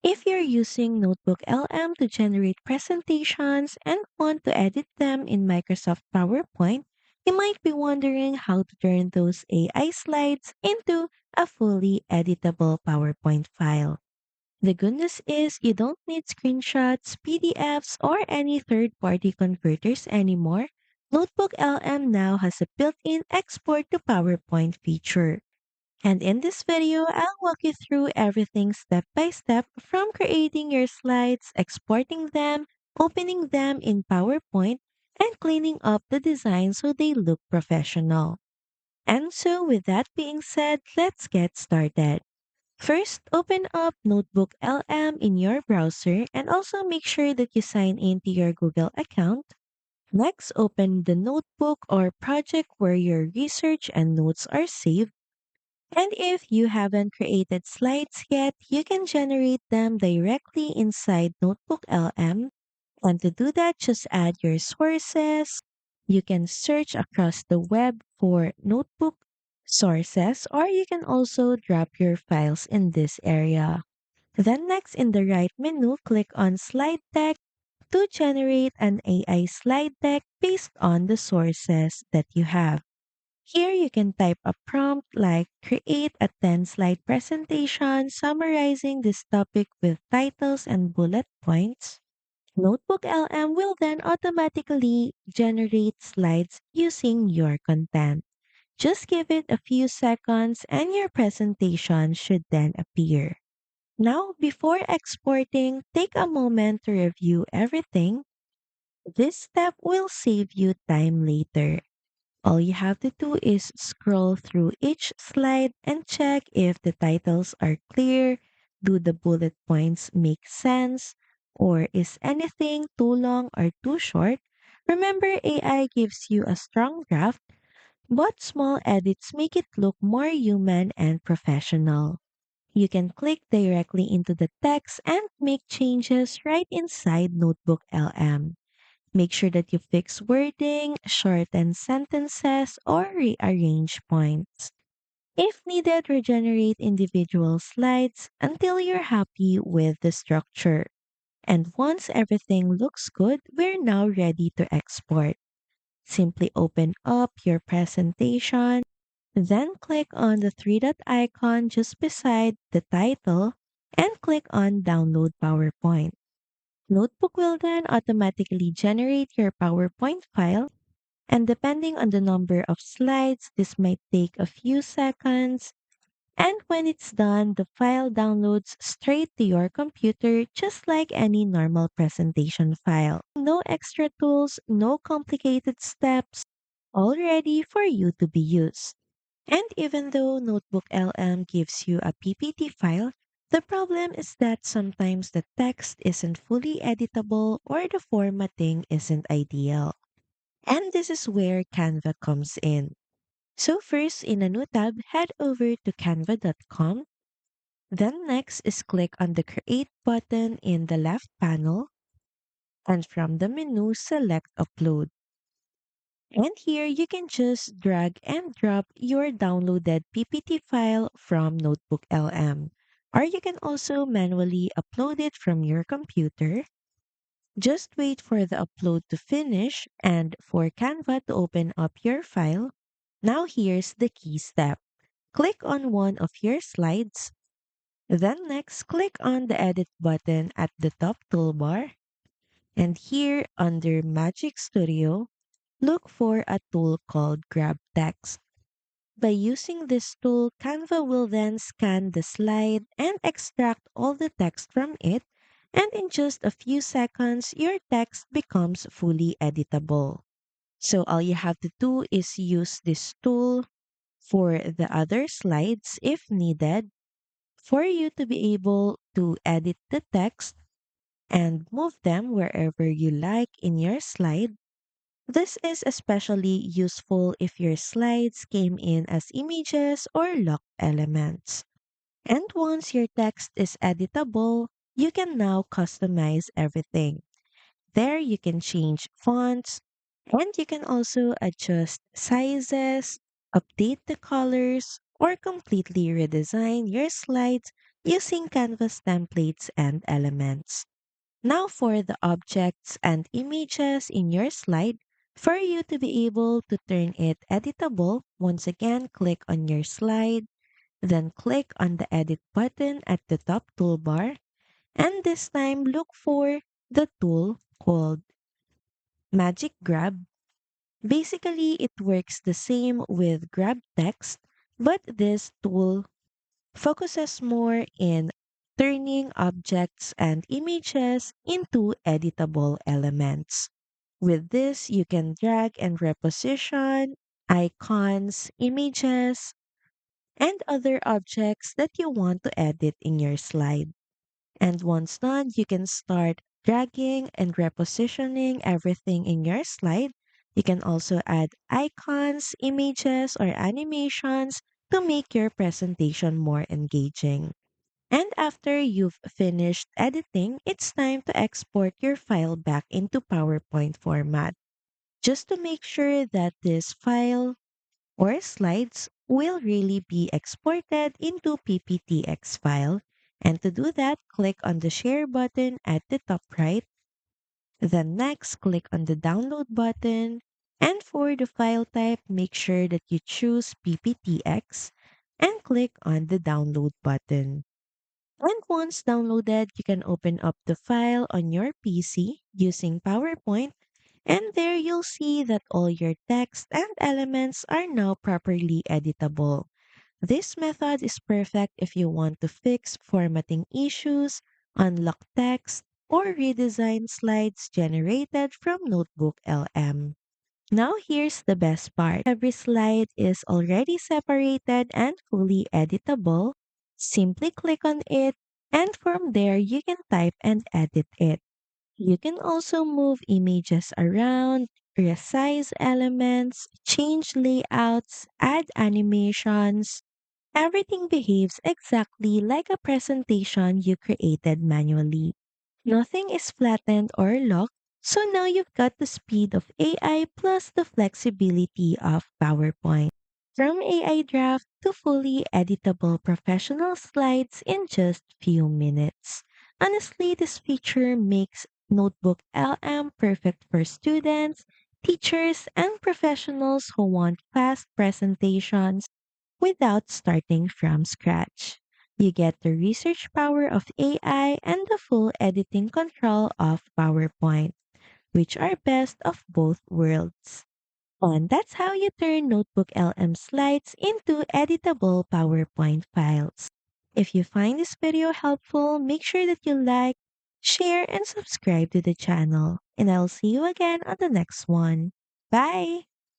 If you're using Notebook LM to generate presentations and want to edit them in Microsoft PowerPoint, you might be wondering how to turn those AI slides into a fully editable PowerPoint file. The good news is you don't need screenshots, PDFs, or any third party converters anymore. Notebook LM now has a built in export to PowerPoint feature. And in this video, I'll walk you through everything step by step from creating your slides, exporting them, opening them in PowerPoint, and cleaning up the design so they look professional. And so, with that being said, let's get started. First, open up Notebook LM in your browser and also make sure that you sign in to your Google account. Next, open the notebook or project where your research and notes are saved. And if you haven't created slides yet, you can generate them directly inside Notebook LM. And to do that, just add your sources. You can search across the web for notebook sources, or you can also drop your files in this area. Then next in the right menu, click on Slide Deck to generate an AI slide deck based on the sources that you have. Here you can type a prompt like create a 10-slide presentation summarizing this topic with titles and bullet points. Notebook LM will then automatically generate slides using your content. Just give it a few seconds and your presentation should then appear. Now, before exporting, take a moment to review everything. This step will save you time later. All you have to do is scroll through each slide and check if the titles are clear, do the bullet points make sense, or is anything too long or too short. Remember, AI gives you a strong draft, but small edits make it look more human and professional. You can click directly into the text and make changes right inside Notebook LM. Make sure that you fix wording, shorten sentences, or rearrange points. If needed, regenerate individual slides until you're happy with the structure. And once everything looks good, we're now ready to export. Simply open up your presentation, then click on the three dot icon just beside the title and click on Download PowerPoint. Notebook will then automatically generate your PowerPoint file, and depending on the number of slides, this might take a few seconds. And when it's done, the file downloads straight to your computer just like any normal presentation file. No extra tools, no complicated steps, all ready for you to be used. And even though Notebook LM gives you a PPT file, the problem is that sometimes the text isn't fully editable or the formatting isn't ideal. And this is where Canva comes in. So first, in a new tab, head over to canva.com. Then next is click on the Create button in the left panel. And from the menu, select Upload. And here you can just drag and drop your downloaded PPT file from Notebook LM. Or you can also manually upload it from your computer. Just wait for the upload to finish and for Canva to open up your file. Now here's the key step. Click on one of your slides. Then next, click on the Edit button at the top toolbar. And here under Magic Studio, look for a tool called Grab Text. By using this tool, Canva will then scan the slide and extract all the text from it, and in just a few seconds, your text becomes fully editable. So all you have to do is use this tool for the other slides if needed for you to be able to edit the text and move them wherever you like in your slide. This is especially useful if your slides came in as images or locked elements. And once your text is editable, you can now customize everything. There you can change fonts and you can also adjust sizes, update the colors, or completely redesign your slides using canvas templates and elements. Now for the objects and images in your slide, for you to be able to turn it editable, once again click on your slide, then click on the edit button at the top toolbar, and this time look for the tool called Magic Grab. Basically, it works the same with Grab Text, but this tool focuses more in turning objects and images into editable elements. With this, you can drag and reposition icons, images, and other objects that you want to edit in your slide. And once done, you can start dragging and repositioning everything in your slide. You can also add icons, images, or animations to make your presentation more engaging. And after you've finished editing, it's time to export your file back into PowerPoint format. Just to make sure that this file or slides will really be exported into PPTX file. And to do that, click on the share button at the top right. Then next, click on the download button. And for the file type, make sure that you choose PPTX and click on the download button. And once downloaded, you can open up the file on your PC using PowerPoint, and there you'll see that all your text and elements are now properly editable. This method is perfect if you want to fix formatting issues, unlock text, or redesign slides generated from NotebookLM. Now here's the best part. Every slide is already separated and fully editable. Simply click on it, and from there you can type and edit it. You can also move images around, resize elements, change layouts, add animations. Everything behaves exactly like a presentation you created manually. Nothing is flattened or locked, so now you've got the speed of AI plus the flexibility of PowerPoint. From AI draft to fully editable professional slides in just few minutes. Honestly, this feature makes Notebook LM perfect for students, teachers, and professionals who want fast presentations without starting from scratch. You get the research power of AI and the full editing control of PowerPoint, which are best of both worlds. And that's how you turn Notebook LM slides into editable PowerPoint files. If you find this video helpful, make sure that you like, share, and subscribe to the channel. And I'll see you again on the next one. Bye!